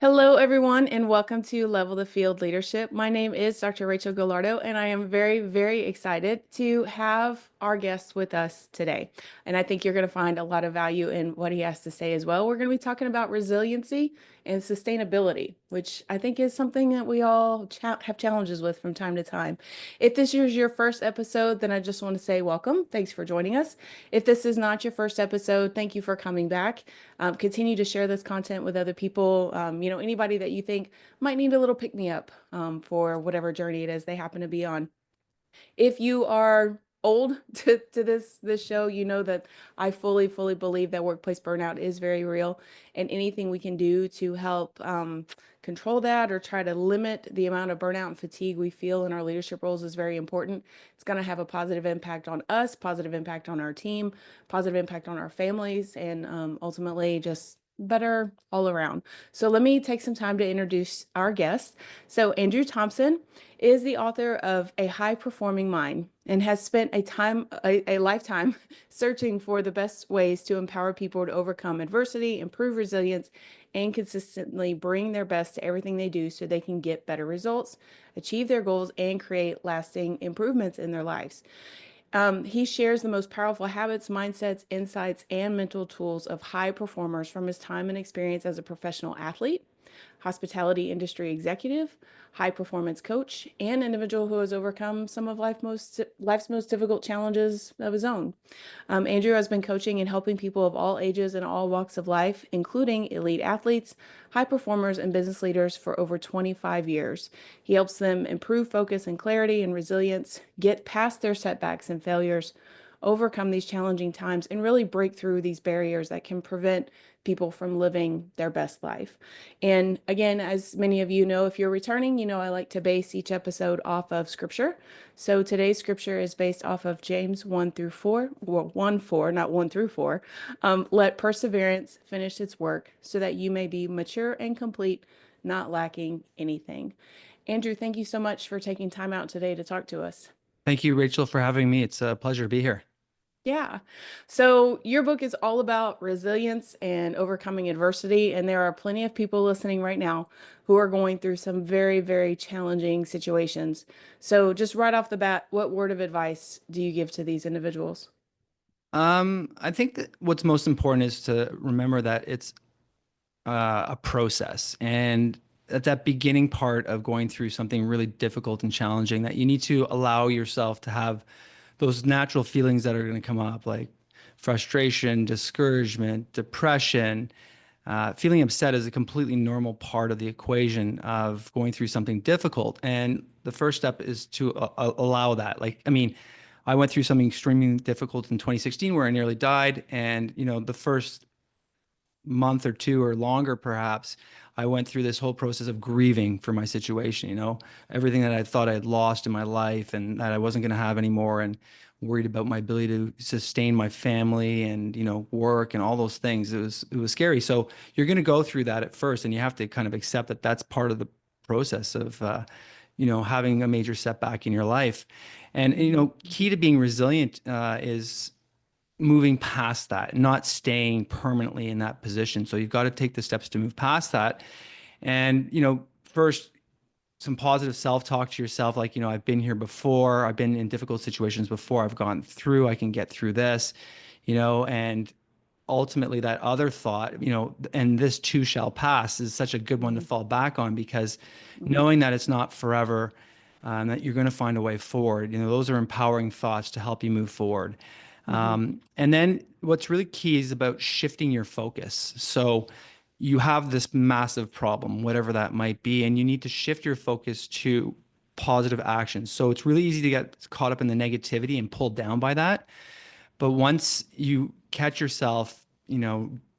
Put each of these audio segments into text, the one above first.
Hello, everyone, and welcome to Level the Field Leadership. My name is Dr. Rachel Gallardo, and I am very, very excited to have our guest with us today. And I think you're going to find a lot of value in what he has to say as well. We're going to be talking about resiliency and sustainability, which I think is something that we all have challenges with from time to time. If this is your first episode, then I just want to say welcome. Thanks for joining us. If this is not your first episode, thank you for coming back. Continue to share this content with other people. Anybody that you think might need a little pick me up for whatever journey it is they happen to be on. If you are old to this show, you know that I fully believe that workplace burnout is very real, and anything we can do to help control that or try to limit the amount of burnout and fatigue we feel in our leadership roles is very important. It's going to have a positive impact on us, positive impact on our team, positive impact on our families, and ultimately just better all around. So let me take some time to introduce our guest. So Andrew Thompson is the author of A High Performing Mind and has spent a lifetime searching for the best ways to empower people to overcome adversity, improve resilience, and consistently bring their best to everything they do so they can get better results, achieve their goals, and create lasting improvements in their lives. He shares the most powerful habits, mindsets, insights, and mental tools of high performers from his time and experience as a professional athlete, hospitality industry executive, high performance coach, and individual who has overcome some of life's most difficult challenges of his own. Andrew has been coaching and helping people of all ages and all walks of life, including elite athletes, high performers, and business leaders for over 25 years. He helps them improve focus and clarity and resilience, get past their setbacks and failures, overcome these challenging times, and really break through these barriers that can prevent people from living their best life. And again, as many of you know, if you're returning, you know I like to base each episode off of scripture. So today's scripture is based off of James 1 through 4, well, 1 4, not 1 through 4. Let perseverance finish its work so that you may be mature and complete, not lacking anything. Andrew, thank you so much for taking time out today to talk to us. Thank you, Rachel, for having me. It's a pleasure to be here. Yeah. So your book is all about resilience and overcoming adversity. And there are plenty of people listening right now who are going through some very, very challenging situations. So just right off the bat, what word of advice do you give to these individuals? I think that what's most important is to remember that it's a process, and at that beginning part of going through something really difficult and challenging, that you need to allow yourself to have those natural feelings that are going to come up, like frustration, discouragement, depression. Feeling upset is a completely normal part of the equation of going through something difficult. And the first step is to allow that. I went through something extremely difficult in 2016 where I nearly died. And, the first month or two or longer, perhaps, I went through this whole process of grieving for my situation, everything that I thought I had lost in my life and that I wasn't going to have anymore, and worried about my ability to sustain my family and, work and all those things. It was scary. So you're going to go through that at first, and you have to kind of accept that that's part of the process of, having a major setback in your life. And, key to being resilient is moving past that, not staying permanently in that position. So you've got to take the steps to move past that. And, first, some positive self-talk to yourself, like, I've been here before, I've been in difficult situations before, I've gone through, I can get through this, and ultimately that other thought, and this too shall pass, is such a good one to Mhm, fall back on, because mhm, knowing that it's not forever, that you're going to find a way forward, those are empowering thoughts to help you move forward. mhm, And then what's really key is about shifting your focus. So you have this massive problem, whatever that might be, and you need to shift your focus to positive actions. So it's really easy to get caught up in the negativity and pulled down by that. But once you catch yourself,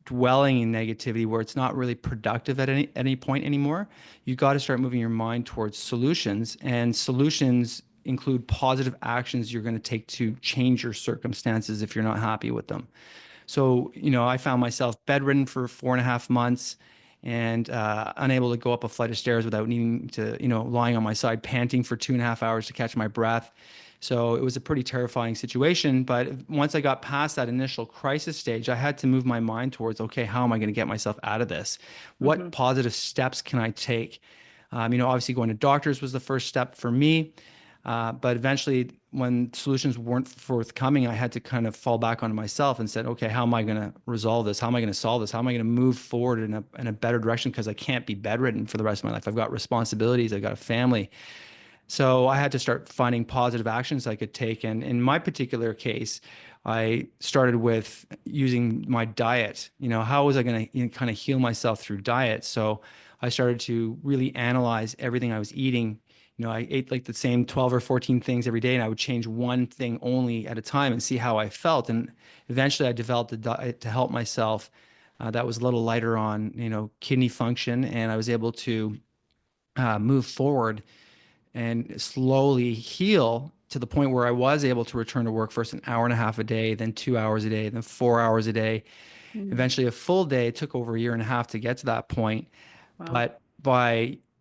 dwelling in negativity where it's not really productive at any point anymore, you got to start moving your mind towards solutions. And solutions include positive actions you're going to take to change your circumstances if you're not happy with them. So, I found myself bedridden for 4.5 months and unable to go up a flight of stairs without needing to, lying on my side, panting for 2.5 hours to catch my breath. So it was a pretty terrifying situation. But once I got past that initial crisis stage, I had to move my mind towards, okay, how am I going to get myself out of this? What Mhm. positive steps can I take? Obviously going to doctors was the first step for me. But eventually, when solutions weren't forthcoming, I had to kind of fall back onto myself and said, okay, how am I going to resolve this? How am I going to solve this? How am I going to move forward in a better direction? Because I can't be bedridden for the rest of my life. I've got responsibilities. I've got a family. So I had to start finding positive actions I could take. And in my particular case, I started with using my diet. How was I going to kind of heal myself through diet? So I started to really analyze everything I was eating. I ate like the same 12 or 14 things every day, and I would change one thing only at a time and see how I felt. And eventually I developed a diet to help myself that was a little lighter on, kidney function, and I was able to move forward and slowly heal to the point where I was able to return to work first an hour and a half a day, then 2 hours a day, then 4 hours a day, Mhm. eventually a full day. It took over a year and a half to get to that point. Wow. But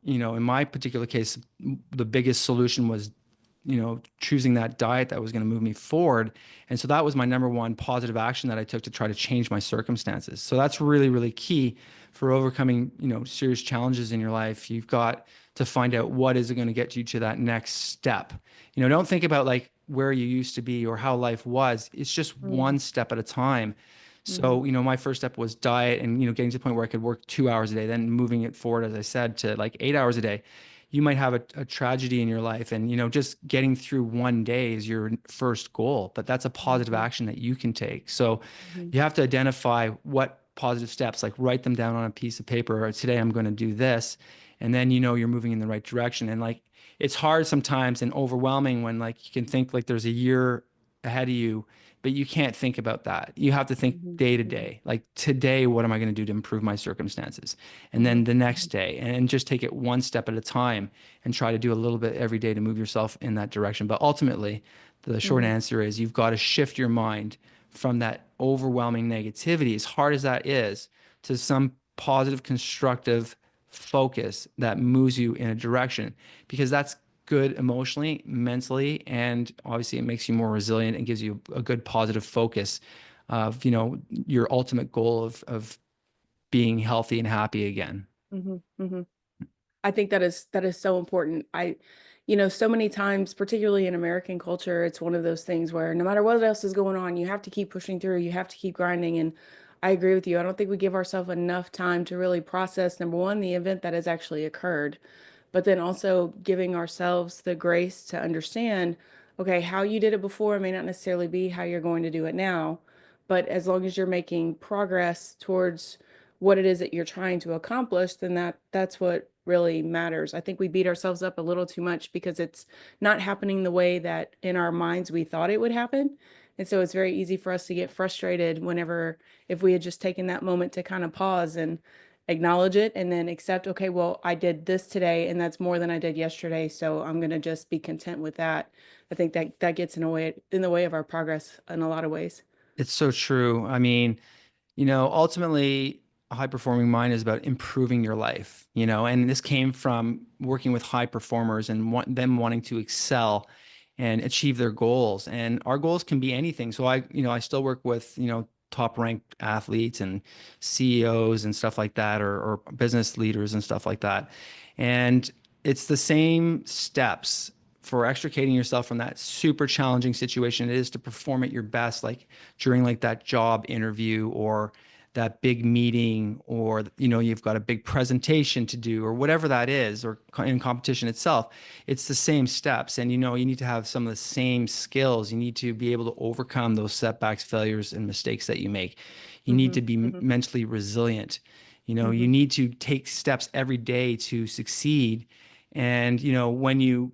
in my particular case, the biggest solution was, choosing that diet that was going to move me forward. And so that was my number one positive action that I took to try to change my circumstances. So that's really, really key for overcoming, serious challenges in your life. You've got to find out what is it going to get you to that next step. Don't think about like where you used to be or how life was. It's just Mhm. one step at a time. Mhm. So, my first step was diet and, getting to the point where I could work 2 hours a day, then moving it forward, as I said, to like 8 hours a day. You might have a tragedy in your life, and, just getting through one day is your first goal, but that's a positive Mhm. action that you can take. So Mhm. you have to identify what positive steps, like write them down on a piece of paper, or today I'm going to do this. And then, you're moving in the right direction. And like, it's hard sometimes and overwhelming when like you can think like there's a year ahead of you, but you can't think about that. You have to think Mhm. day to Mhm. day. Like today, what am I going to do to improve my circumstances? And Mhm. then the next Mhm. day, and just take it one step at a time and try to do a little bit every day to move yourself in that direction. But ultimately, the short Mhm. answer is you've got to shift your mind from that overwhelming negativity, as hard as that is, to some positive, constructive focus that moves you in a direction, because that's good emotionally, mentally, and obviously it makes you more resilient and gives you a good positive focus of, your ultimate goal of being healthy and happy again. Mhm. Mhm. I think that is so important. So many times, particularly in American culture, it's one of those things where no matter what else is going on, you have to keep pushing through, you have to keep grinding. And I agree with you. I don't think we give ourselves enough time to really process, number one, the event that has actually occurred, but then also giving ourselves the grace to understand, okay, how you did it before may not necessarily be how you're going to do it now, but as long as you're making progress towards what it is that you're trying to accomplish, then that's what really matters. I think we beat ourselves up a little too much because it's not happening the way that in our minds we thought it would happen. And so it's very easy for us to get frustrated whenever, if we had just taken that moment to kind of pause and acknowledge it and then accept, okay, well, I did this today and that's more than I did yesterday, so I'm going to just be content with that. I think that gets in the way of our progress in a lot of ways. It's so true. I mean, ultimately, a high performing mind is about improving your life, and this came from working with high performers and them wanting to excel and achieve their goals. And our goals can be anything. So I still work with, top ranked athletes and CEOs and stuff like that, or business leaders and stuff like that. And it's the same steps for extricating yourself from that super challenging situation it is to perform at your best, like during like that job interview or that big meeting, or you've got a big presentation to do or whatever that is, or in competition itself. It's the same steps, and you need to have some of the same skills. You need to be able to overcome those setbacks, failures, and mistakes that you make. You need Mm-hmm. to be Mm-hmm. mentally resilient. You Mm-hmm. need to take steps every day to succeed. And when you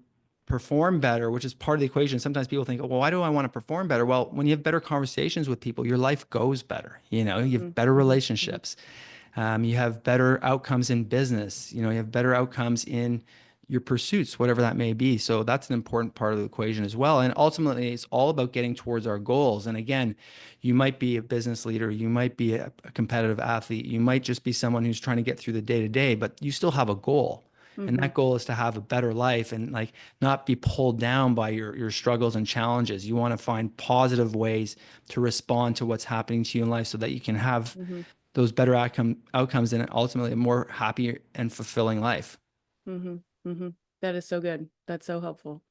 perform better, which is part of the equation. Sometimes people think, oh, well, why do I want to perform better? Well, when you have better conversations with people, your life goes better. You Mm-hmm. have better Mm-hmm. Mm-hmm. relationships. You have better outcomes in business. You have better outcomes in your pursuits, whatever that may be. So that's an important part of the equation as well. And ultimately, it's all about getting towards our goals. And again, you might be a business leader, you might be a competitive athlete, you might just be someone who's trying to get through the day to day, but you still have a goal. And Mm-hmm. that goal is to have a better life and like not be pulled down by your struggles and challenges. You want to find positive ways to respond to what's happening to you in life so that you can have Mm-hmm. those better outcomes and ultimately a more happy and fulfilling life. Mm-hmm. Mm-hmm. That is so good. That's so helpful.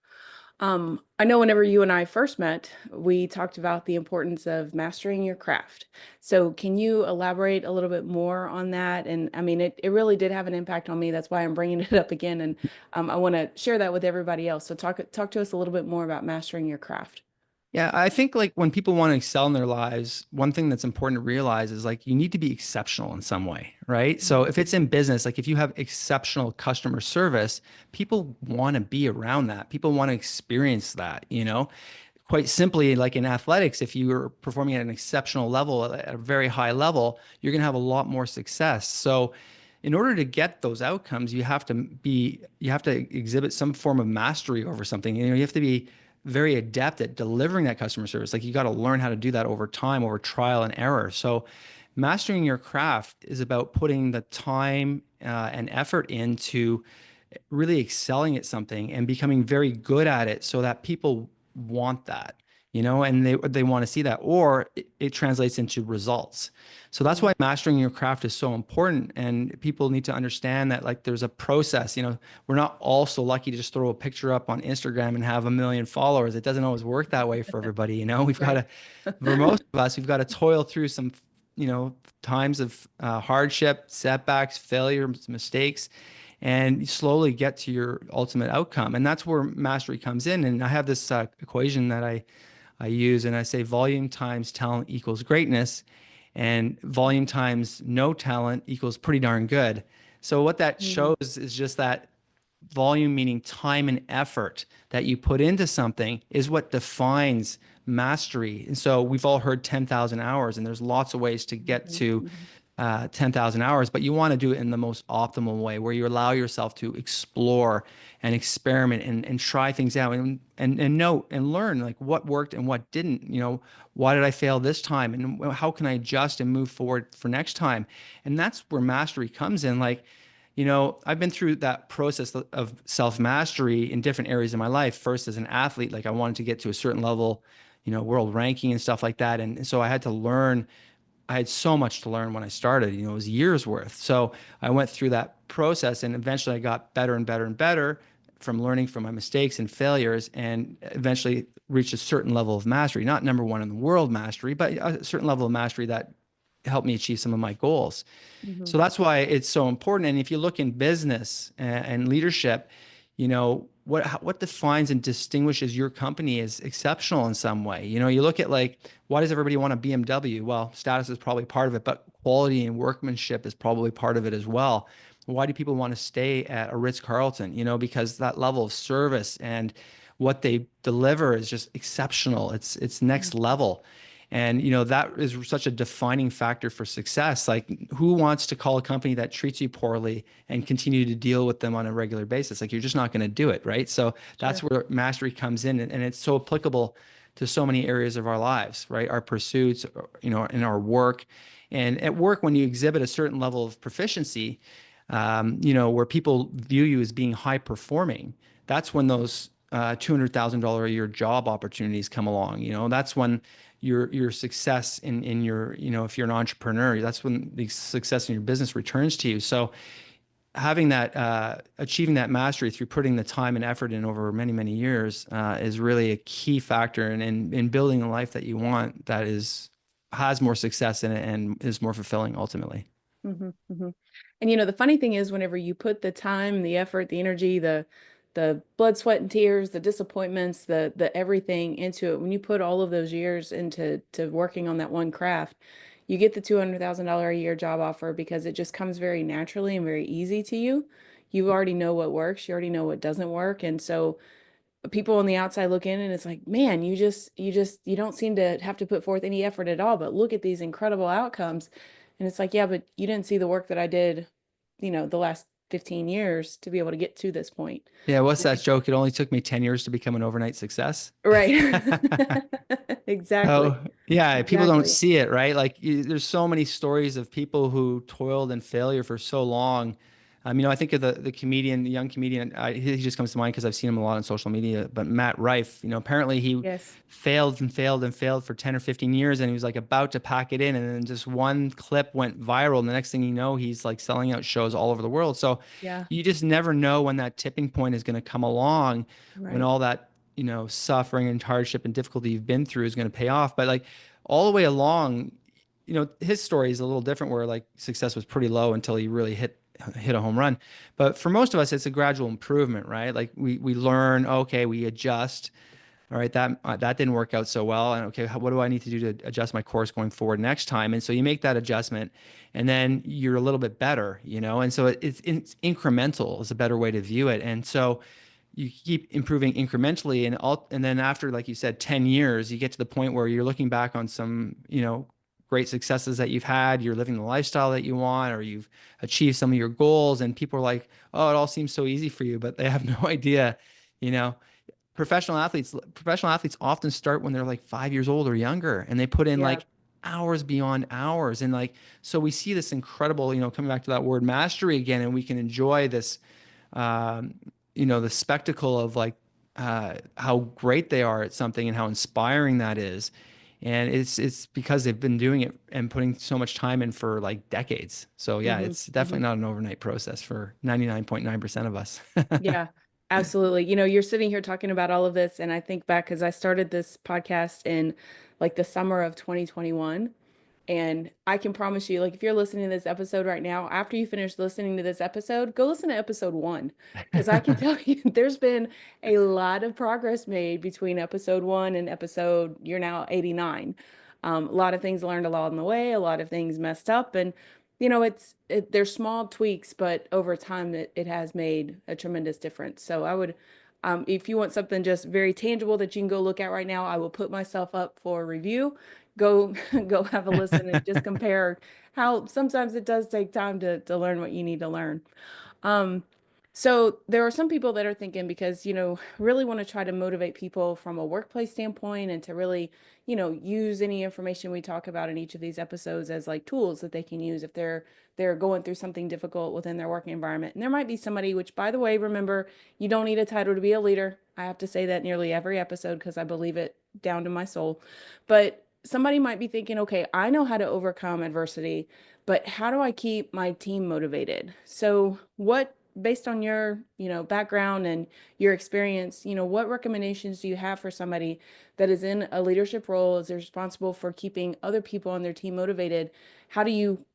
I know whenever you and I first met, we talked about the importance of mastering your craft. So can you elaborate a little bit more on that? And I mean, it really did have an impact on me. That's why I'm bringing it up again. And I want to share that with everybody else. So talk to us a little bit more about mastering your craft. Yeah, I think like when people want to excel in their lives, one thing that's important to realize is like you need to be exceptional in some way, right? So Mhm. if it's in business, like if you have exceptional customer service, people want to be around that. People want to experience that, you know? Quite simply, like in athletics, if you are performing at an exceptional level, at a very high level, you're going to have a lot more success. So in order to get those outcomes, you have to exhibit some form of mastery over something. You know, you have to be very adept at delivering that customer service. Like you got to learn how to do that over time, over trial and error. So mastering your craft is about putting the time and effort into really excelling at something and becoming very good at it so that people want that, you know, and they want to see that, or it translates into results. So that's Mhm. why mastering your craft is so important. And people need to understand that like there's a process, you know, we're not all so lucky to just throw a picture up on Instagram and have a million followers. It doesn't always work that way for everybody, you know. We've got Right. to, for most of us, we've got to toil through some, you know, times of hardship, setbacks, failures, mistakes, and slowly get to your ultimate outcome. And that's where mastery comes in. And I have this equation that I use, and I say volume times talent equals greatness, and volume times no talent equals pretty darn good. So what that Mhm. shows is just that volume, meaning time and effort that you put into something, is what defines mastery. And so we've all heard 10,000 hours, and there's lots of ways to get Mhm. to Mhm. 10,000 hours, but you want to do it in the most optimal way where you allow yourself to explore and experiment and try things out and note and learn like what worked and what didn't. You know, why did I fail this time? And how can I adjust and move forward for next time? And that's where mastery comes in. Like, you know, I've been through that process of self mastery in different areas of my life. First, as an athlete, like I wanted to get to a certain level, you know, world ranking and stuff like that. And so I had to learn. I had so much to learn when I started, you know, it was years worth. So I went through that process and eventually I got better and better and better from learning from my mistakes and failures and eventually reached a certain level of mastery, not number one in the world mastery, but a certain level of mastery that helped me achieve some of my goals. Mhm. So that's why it's so important. And if you look in business and leadership, you know, what defines and distinguishes your company is exceptional in some way. You know, you look at like, why does everybody want a BMW? Well, status is probably part of it, but quality and workmanship is probably part of it as well. Why do people want to stay at a Ritz-Carlton? You know, because that level of service and what they deliver is just exceptional. It's next level. And you know that is such a defining factor for success. Like who wants to call a company that treats you poorly and continue to deal with them on a regular basis? Like you're just not going to do it, right? So that's Sure. where mastery comes in, and it's so applicable to so many areas of our lives, right? Our pursuits, you know, in our work. And at work, when you exhibit a certain level of proficiency, you know, where people view you as being high performing, that's when those $200,000 a year job opportunities come along. You know, that's when your success in your, you know, if you're an entrepreneur, that's when the success in your business returns to you. So having that achieving that mastery through putting the time and effort in over many many years is really a key factor in building a life that you want that is has more success in it and is more fulfilling ultimately. Hmm. Hmm. And you know, the funny thing is whenever you put the time, the effort, the energy, the blood, sweat, and tears, the disappointments, the everything into it, when you put all of those years into working on that one craft, you get the $200,000 a year job offer because it just comes very naturally and very easy to you. You already know what works, you already know what doesn't work. And so people on the outside look in and it's like, man, you don't seem to have to put forth any effort at all, but look at these incredible outcomes. And it's like, yeah, but you didn't see the work that I did, you know, the last 15 years to be able to get to this point. Yeah, what's that joke? It only took me 10 years to become an overnight success. Right. Exactly. Oh, yeah, people don't Exactly. see it, right? Like there's so many stories of people who toiled in failure for so long, I think of the comedian, the young comedian. He just comes to mind because I've seen him a lot on social media. But Matt Rife, apparently he Yes. failed and failed and failed for 10 or 15 years, and he was like about to pack it in, and then just one clip went viral, and the next thing you know, he's like selling out shows all over the world. So Yeah. you just never know when that tipping point is going to come along, when Right. all that suffering and hardship and difficulty you've been through is going to pay off. But like all the way along, his story is a little different where like success was pretty low until he really hit a home run. But for most of us, it's a gradual improvement, right? Like we learn, okay, we adjust. All right, that didn't work out so well, and okay, what do I need to do to adjust my course going forward next time? And so you make that adjustment, and then you're a little bit better, And so it's incremental is a better way to view it. And so you keep improving incrementally, and then after, like you said, 10 years, you get to the point where you're looking back on some, great successes that you've had. You're living the lifestyle that you want, or you've achieved some of your goals, and people are like, "Oh, it all seems so easy for you," but they have no idea, you know. Professional athletes often start when they're like 5 years old or younger, and they put in Yeah. like hours beyond hours, and like so we see this incredible, coming back to that word mastery again, and we can enjoy this um, the spectacle of like how great they are at something and how inspiring that is. And it's because they've been doing it and putting so much time in for like decades. So yeah, Hmm. it's Hmm. definitely not an overnight process for 99.9% of us. Yeah, absolutely. You're sitting here talking about all of this, and I think back because I started this podcast in like the summer of 2021. And I can promise you, like, if you're listening to this episode right now, after you finish listening to this episode, go listen to episode one. Because I can tell you, there's been a lot of progress made between episode one and episode, you're now 89. A lot of things learned along the way, a lot of things messed up. And, there's small tweaks, but over time, it has made a tremendous difference. So I would, if you want something just very tangible that you can go look at right now, I will put myself up for review. Go go have a listen and just compare how sometimes it does take time to learn what you need to learn. Um, so there are some people that are thinking because, really want to try to motivate people from a workplace standpoint and to really, use any information we talk about in each of these episodes as like tools that they can use if they're going through something difficult within their working environment. And there might be somebody, which by the way, remember, you don't need a title to be a leader. I have to say that nearly every episode because I believe it down to my soul. But somebody might be thinking, okay, I know how to overcome adversity, but how do I keep my team motivated? So based on your, background and your experience, what recommendations do you have for somebody that is in a leadership role, is responsible for keeping other people on their team motivated?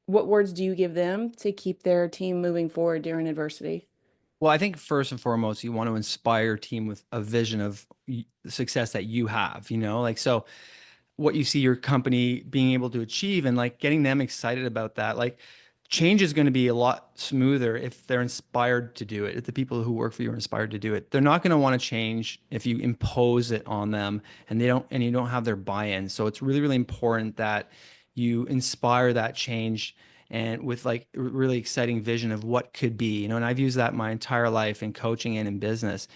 What words do you give them to keep their team moving forward during adversity? Well, I think first and foremost, you want to inspire your team with a vision of the success that you have, like so what you see your company being able to achieve and like getting them excited about that. Like change is going to be a lot smoother if they're inspired to do it. If the people who work for you are inspired to do it, they're not going to want to change if you impose it on them and you don't have their buy-in. So it's really, really important that you inspire that change and with like a really exciting vision of what could be, and I've used that my entire life in coaching and in business.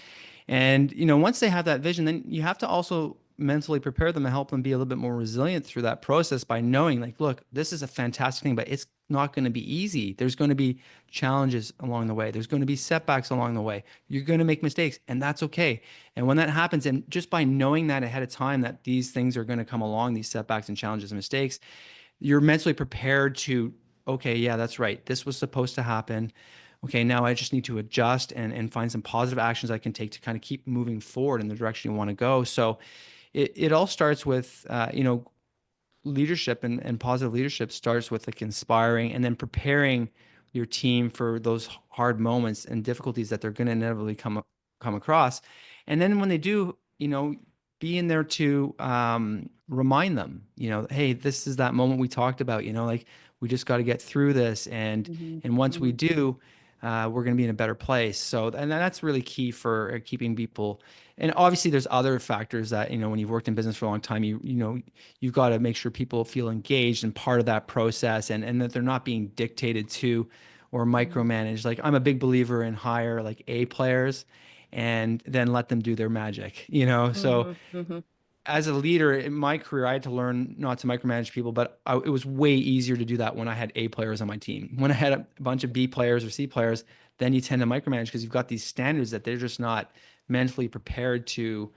And, once they have that vision, then you have to also mentally prepare them and help them be a little bit more resilient through that process by knowing, like, look, this is a fantastic thing, but it's not going to be easy. There's going to be challenges along the way. There's going to be setbacks along the way. You're going to make mistakes, and that's okay. And when that happens, and just by knowing that ahead of time, that these things are going to come along, these setbacks and challenges and mistakes, you're mentally prepared to, okay, yeah, that's right. This was supposed to happen. Okay, now I just need to adjust and find some positive actions I can take to kind of keep moving forward in the direction you want to go. So it all starts with, leadership and positive leadership starts with like inspiring and then preparing your team for those hard moments and difficulties that they're going to inevitably come across. And then when they do, be in there to remind them, hey, this is that moment we talked about, like we just got to get through this. And Hmm. and once we Hmm. do, we're going to be in a better place. So, and that's really key for keeping people. And obviously, there's other factors that when you've worked in business for a long time, you've got to make sure people feel engaged and part of that process, and that they're not being dictated to or micromanaged. Like I'm a big believer in hire like A players, and then let them do their magic. So Hmm. Hmm. as a leader in my career, I had to learn not to micromanage people, but it was way easier to do that when I had A players on my team. When I had a bunch of B players or C players, then you tend to micromanage because you've got these standards that they're just not mentally prepared to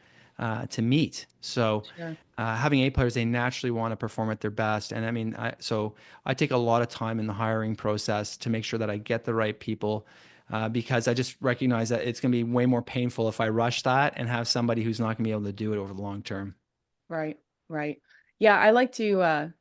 meet. So Sure. having A players, they naturally want to perform at their best. And I mean, so I take a lot of time in the hiring process to make sure that I get the right people, because I just recognize that it's going to be way more painful if I rush that and have somebody who's not going to be able to do it over the long term. Right. Right. Yeah, I like to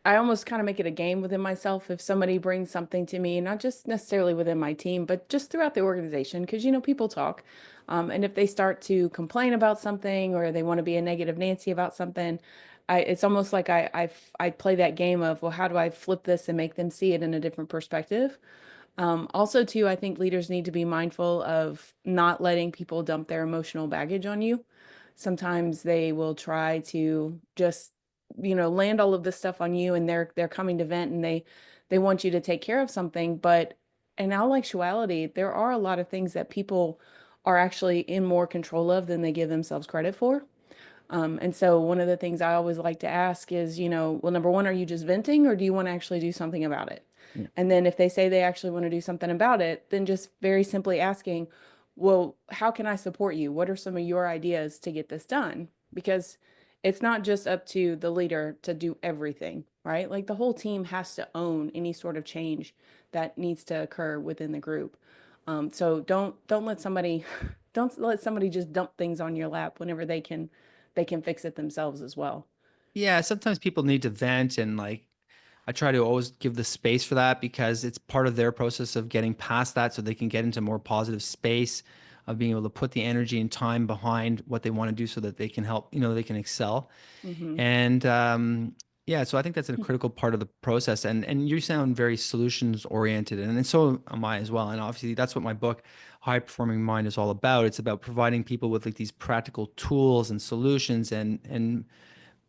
I almost kind of make it a game within myself if somebody brings something to me, not just necessarily within my team, but just throughout the organization, because people talk. And if they start to complain about something or they want to be a negative Nancy about something, it's almost like I play that game of, well, how do I flip this and make them see it in a different perspective? Also, too, I think leaders need to be mindful of not letting people dump their emotional baggage on you. Sometimes they will try to just, land all of this stuff on you, and they're coming to vent, and they want you to take care of something. But in all actuality, there are a lot of things that people are actually in more control of than they give themselves credit for. And so one of the things I always like to ask is, well, number one, are you just venting or do you want to actually do something about it? Yeah. And then if they say they actually want to do something about it, then just very simply asking, well, how can I support you? What are some of your ideas to get this done? Because it's not just up to the leader to do everything, right? Like the whole team has to own any sort of change that needs to occur within the group. So don't let somebody don't let somebody just dump things on your lap whenever they can fix it themselves as well. Yeah, sometimes people need to vent, and like I try to always give the space for that because it's part of their process of getting past that so they can get into more positive space of being able to put the energy and time behind what they want to do so that they can help, they can excel. Hmm. And yeah, so I think that's a critical part of the process. And you sound very solutions oriented, and so am I as well. And obviously, that's what my book, High Performing Mind, is all about. It's about providing people with like these practical tools and solutions and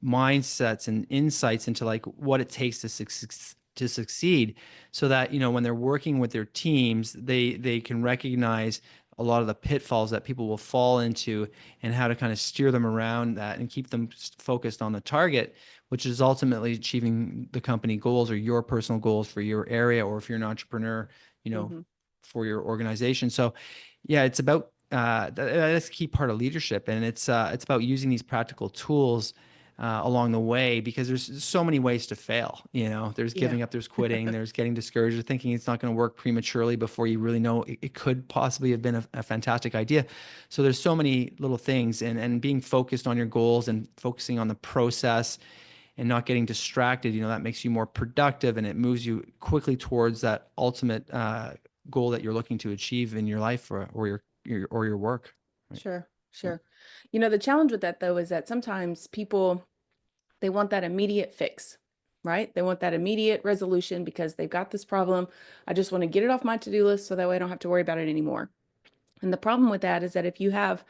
mindsets and insights into like what it takes to succeed, so that when they're working with their teams, they can recognize a lot of the pitfalls that people will fall into, and how to kind of steer them around that and keep them focused on the target, which is ultimately achieving the company goals or your personal goals for your area, or if you're an entrepreneur, Hmm. for your organization. So yeah, it's about that's a key part of leadership, and it's about using these practical tools along the way, because there's so many ways to fail. There's Yeah, giving up, there's quitting, there's getting discouraged, or thinking it's not going to work prematurely before you really know it could possibly have been a fantastic idea. So there's so many little things, and being focused on your goals and focusing on the process and not getting distracted, that makes you more productive, and it moves you quickly towards that ultimate goal that you're looking to achieve in your life, or your work. Right. sure, Yeah. sure. The challenge with that though is that sometimes people they want that immediate fix, right? They want that immediate resolution because they've got this problem. I just want to get it off my to-do list so that way I don't have to worry about it anymore. And the problem with that is that if you have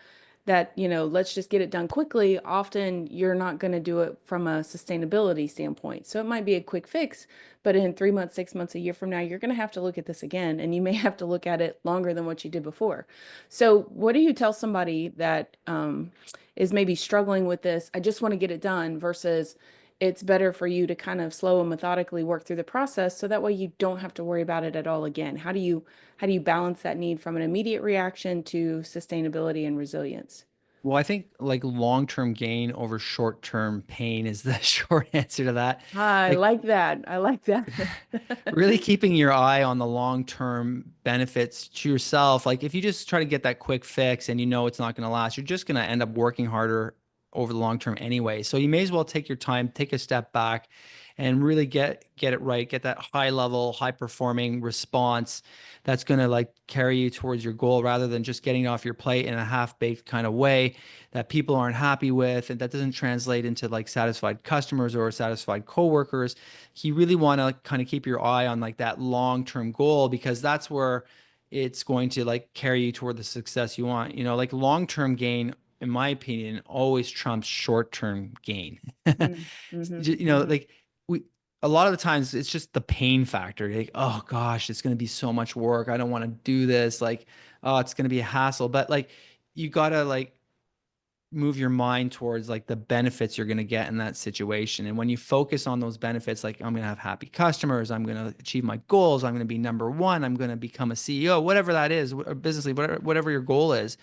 that, let's just get it done quickly, often you're not going to do it from a sustainability standpoint. So it might be a quick fix, but in 3 months, 6 months, a year from now, you're going to have to look at this again, and you may have to look at it longer than what you did before. So, what do you tell somebody that is maybe struggling with this? I just want to get it done versus it's better for you to kind of slow and methodically work through the process so that way you don't have to worry about it at all again. How do you balance that need from an immediate reaction to sustainability and resilience? Well, I think like long-term gain over short-term pain is the short answer to that. I Like like that. I like that. really keeping your eye on the long-term benefits to yourself. Like if you just try to get that quick fix and it's not going to last, you're just going to end up working harder over the long term anyway. So you may as well take your time, take a step back, and really get it right, get that high level, high performing response that's going to like carry you towards your goal, rather than just getting off your plate in a half-baked kind of way that people aren't happy with, and that doesn't translate into like satisfied customers or satisfied coworkers. You really want to kind of keep your eye on like that long-term goal, because that's where it's going to like carry you toward the success you want. Like long-term gain, in my opinion, always trumps short-term gain. Mm, mhm, mhm. Like we a lot of the times it's just the pain factor. You're like, oh gosh, it's going to be so much work. I don't want to do this. Like, oh, it's going to be a hassle. But like, you gotta like move your mind towards like the benefits you're going to get in that situation. And when you focus on those benefits, like I'm going to have happy customers, I'm going to achieve my goals, I'm going to be number one, I'm going to become a CEO, whatever that is, or business lead, whatever your goal is.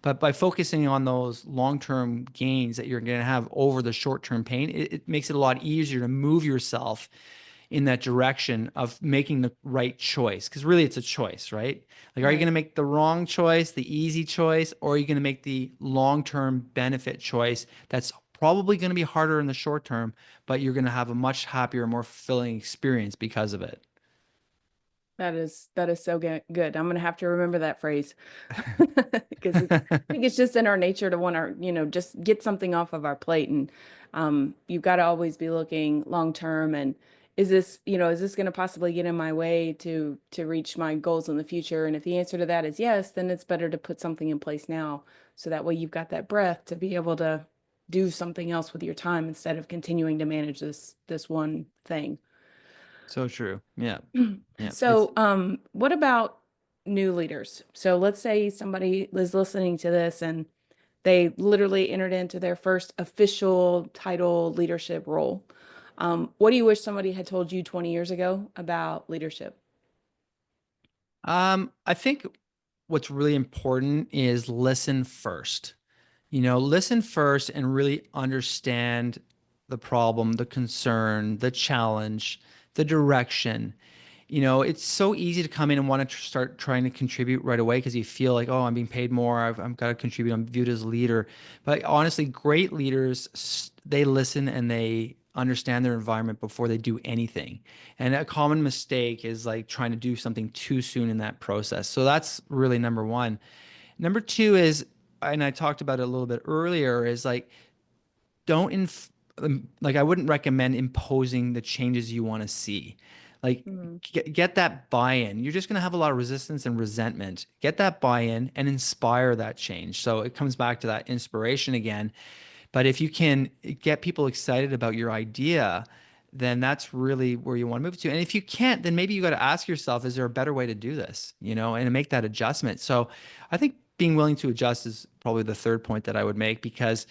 But by focusing on those long-term gains that you're going to have over the short-term pain, it makes it a lot easier to move yourself in that direction of making the right choice. Because really, it's a choice, right? Like, are you going Right. to make the wrong choice, the easy choice, or are you going to make the long term benefit choice that's probably going to be harder in the short term, but you're going to have a much happier, more fulfilling experience because of it? That is so good. I'm gonna have to remember that phrase because it's I think it's just in our nature to want to, just get something off of our plate, and you've got to always be looking long term, and is this going to possibly get in my way to reach my goals in the future? And if the answer to that is yes, then it's better to put something in place now, so that way you've got that breath to be able to do something else with your time instead of continuing to manage this one thing. So true. Yeah. Yeah. It's So, what about new leaders? So let's say somebody is listening to this and they literally entered into their first official title leadership role. What do you wish somebody had told you 20 years ago about leadership? I think what's really important is listen first. Listen first and really understand the problem, the concern, the challenge, the direction. It's so easy to come in and want to start trying to contribute right away because you feel like, oh, I'm being paid more. I've got to contribute. I'm viewed as a leader. But honestly, great leaders, they listen and they understand their environment before they do anything. And a common mistake is like trying to do something too soon in that process. So that's really number one. Number two is, and I talked about it a little bit earlier, is like don't like I wouldn't recommend imposing the changes you want to see. Like Mhm. get that buy-in. You're just going to have a lot of resistance and resentment. Get that buy-in and inspire that change. So it comes back to that inspiration again. But if you can get people excited about your idea, then that's really where you want to move to. And if you can't, then maybe you got to ask yourself, is there a better way to do this? And make that adjustment. So I think being willing to adjust is probably the third point that I would make because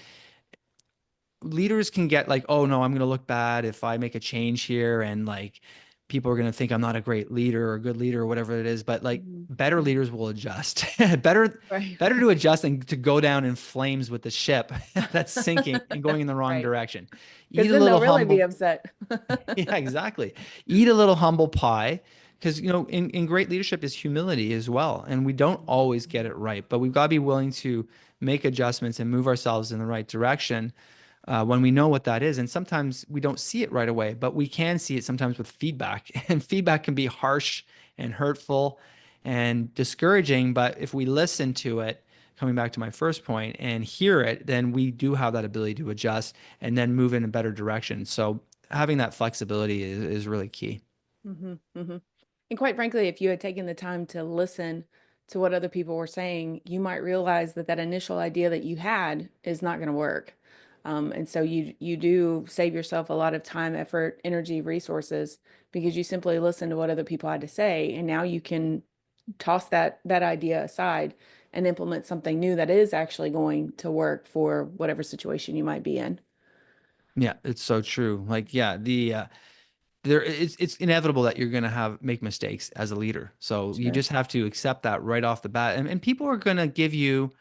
leaders can get like, oh no, I'm going to look bad if I make a change here and like people are going to think I'm not a great leader or a good leader or whatever it is, but like Mhm. better Mhm. leaders will adjust. better Right. better to adjust than to go down in flames with the ship that's sinking and going in the wrong Right. direction. Because Eat a then they'll little really be humble. upset. Yeah, exactly. Eat a little humble pie because in great leadership is humility as well. And we don't always get it right, but we've got to be willing to make adjustments and move ourselves in the right direction when we know what that is. And sometimes we don't see it right away, but we can see it sometimes with feedback. And feedback can be harsh and hurtful and discouraging. But if we listen to it, coming back to my first point, and hear it, then we do have that ability to adjust and then move in a better direction. So having that flexibility is really key. Hmm. Hmm. And quite frankly, if you had taken the time to listen to what other people were saying, you might realize that that initial idea that you had is not going to work. And so you do save yourself a lot of time, effort, energy, resources because you simply listen to what other people had to say, and now you can toss that idea aside and implement something new that is actually going to work for whatever situation you might be in. Yeah, it's so true. Like, yeah, it's inevitable that you're gonna have make mistakes as a leader. So you Sure. just have to accept that right off the bat. And people are gonna give you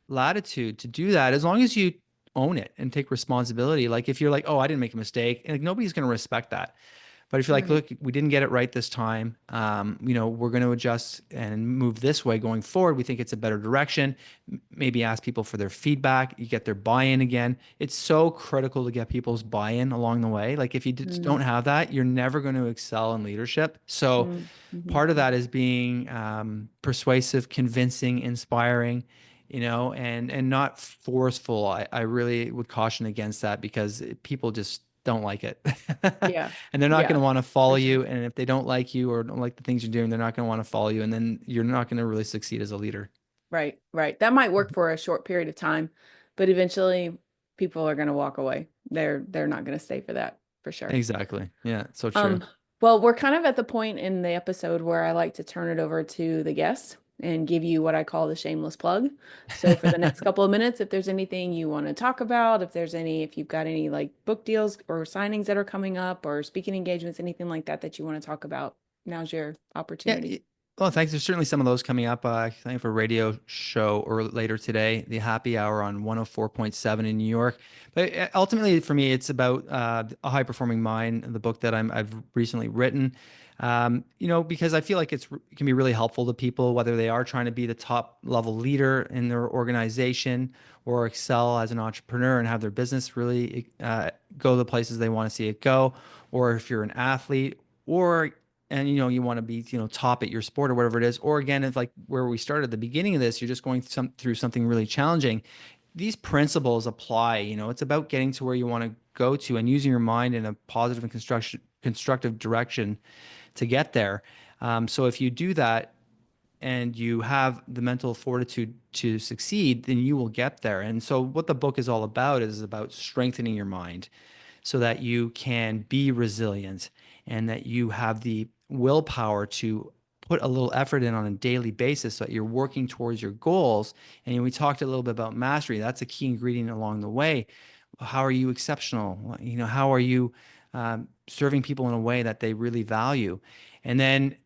latitude to do that as long as you own it and take responsibility. Like if you're like, oh, I didn't make a mistake, and like nobody's going to respect that. But if you're like, Right. look, we didn't get it right this time, we're going to adjust and move this way going forward. We think it's a better direction. Maybe ask people for their feedback. You get their buy-in again. It's so critical to get people's buy-in along the way. Like if you just Mm, don't have that, you're never going to excel in leadership. So mm, mhm. part of that is being persuasive, convincing, inspiring, and not forceful. I really would caution against that because people just don't like it. Yeah. And they're not going Yeah, to want to follow for you. sure. And if they don't like you or don't like the things you're doing, they're not going to want to follow you. And then you're not going to really succeed as a leader. Right, right. That might work for a short period of time, but eventually people are going to walk away. They're not going to stay for that, for sure. Exactly. Yeah. So true. Um, well, we're kind of at the point in the episode where I like to turn it over to the guests. and give you what I call the shameless plug. So for the next couple of minutes, if there's anything you want to talk about, if you've got any like book deals or signings that are coming up or speaking engagements, anything like that that you want to talk about, now's your Yeah. opportunity. Well, thanks. There's certainly some of those coming up. I think for a radio show or later today, the happy hour on 104.7 in New York. But ultimately, for me, it's about a high performing mind, the book that I've recently written. Because I feel like it can be really helpful to people, whether they are trying to be the top level leader in their organization or excel as an entrepreneur and have their business really go the places they want to see it go, or if you're an athlete or and you want to be top at your sport or whatever it is, or again, it's like where we started at the beginning of this, you're just going through something really challenging. These principles apply. It's about getting to where you want to go to and using your mind in a positive and constructive direction to get there. So if you do that and you have the mental fortitude to succeed, then you will get there. And so what the book is all about is about strengthening your mind so that you can be resilient and that you have the willpower to put a little effort in on a daily basis so that you're working towards your goals. And we talked a little bit about mastery. That's a key ingredient along the way. How are you exceptional? How are you serving people in a way that they really value? And then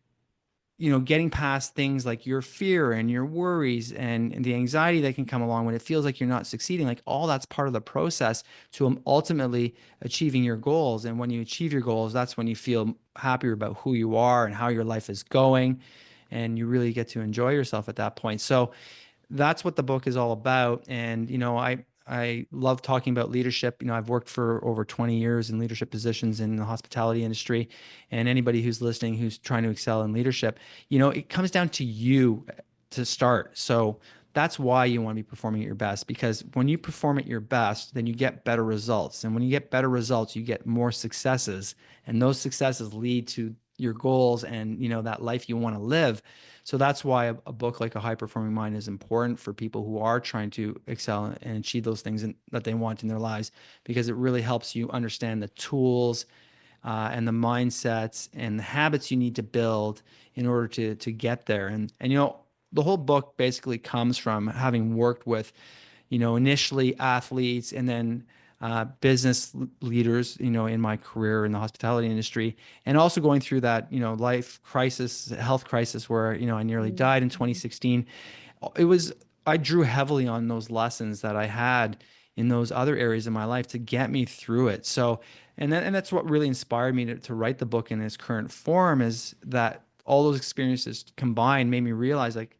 getting past things like your fear and your worries and the anxiety that can come along when it feels like you're not succeeding, like all that's part of the process to ultimately achieving your goals. And when you achieve your goals, that's when you feel happier about who you are and how your life is going. And you really get to enjoy yourself at that point. So that's what the book is all about. And I love talking about leadership. I've worked for over 20 years in leadership positions in the hospitality industry. And anybody who's listening who's trying to excel in leadership, it comes down to you to start. So that's why you want to be performing at your best, because when you perform at your best, then you get better results. And when you get better results, you get more successes. And those successes lead to your goals and that life you want to live. So that's why a book like A High Performing Mind is important for people who are trying to excel and achieve those things that they want in their lives, because it really helps you understand the tools and the mindsets and the habits you need to build in order to get there. And the whole book basically comes from having worked with initially athletes and then business leaders, in my career in the hospitality industry, and also going through that, life crisis, health crisis where, I nearly Mhm. died in 2016. It was, I drew heavily on those lessons that I had in those other areas of my life to get me through it. So, and that's what really inspired me to write the book in its current form, is that all those experiences combined made me realize like,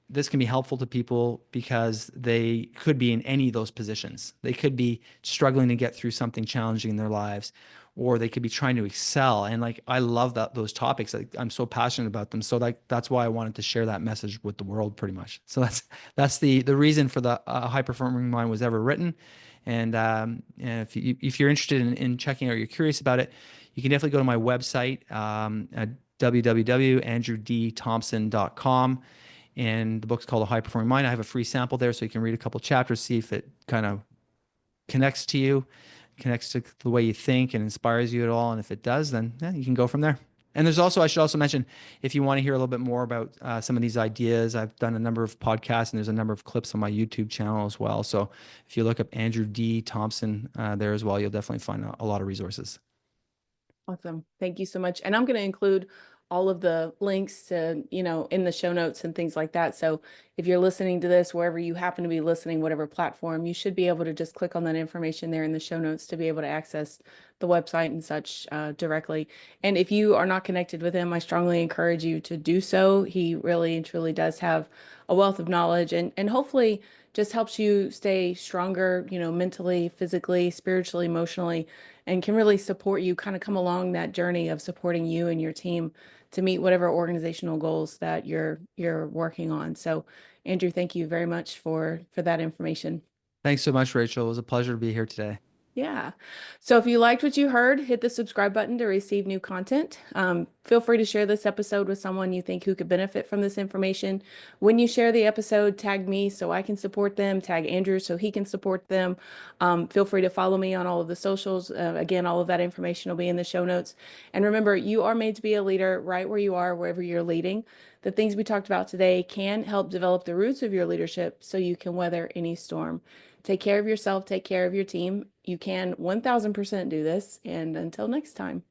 this can be helpful to people because they could be in any of those positions. They could be struggling to get through something challenging in their lives, or they could be trying to excel. And like, I love those topics. Like, I'm so passionate about them. So like, that's why I wanted to share that message with the world pretty much. So that's the reason for the High Performing Mind was ever written. And if you're interested in checking out, you're curious about it, you can definitely go to my website at www.andrewdthompson.com. And the book's called A High Performing Mind. I have a free sample there so you can read a couple chapters, see if it kind of connects to you, connects to the way you think and inspires you at all. And if it does, then yeah, you can go from there. And I should also mention, if you want to hear a little bit more about some of these ideas, I've done a number of podcasts and there's a number of clips on my YouTube channel as well. So if you look up Andrew D. Thompson there as well, you'll definitely find a lot of resources. Awesome. Thank you so much. And I'm going to include all of the links to, in the show notes and things like that. So if you're listening to this, wherever you happen to be listening, whatever platform, you should be able to just click on that information there in the show notes to be able to access the website and such directly. And if you are not connected with him, I strongly encourage you to do so. He really and truly does have a wealth of knowledge and hopefully just helps you stay stronger, mentally, physically, spiritually, emotionally, and can really support you kind of come along that journey of supporting you and your team to meet whatever organizational goals that you're working on. So, Andrew, thank you very much for that information. Thanks so much, Rachel. It was a pleasure to be here today. Yeah. So if you liked what you heard, hit the subscribe button to receive new content. Feel free to share this episode with someone you think who could benefit from this information. When you share the episode, tag me so I can support them, tag Andrew so he can support them. Feel free to follow me on all of the socials. Again, all of that information will be in the show notes. And remember, you are made to be a leader right where you are, wherever you're leading. the things we talked about today can help develop the roots of your leadership so you can weather any storm. Take care of yourself, take care of your team. You can 1000% do this. And until next time.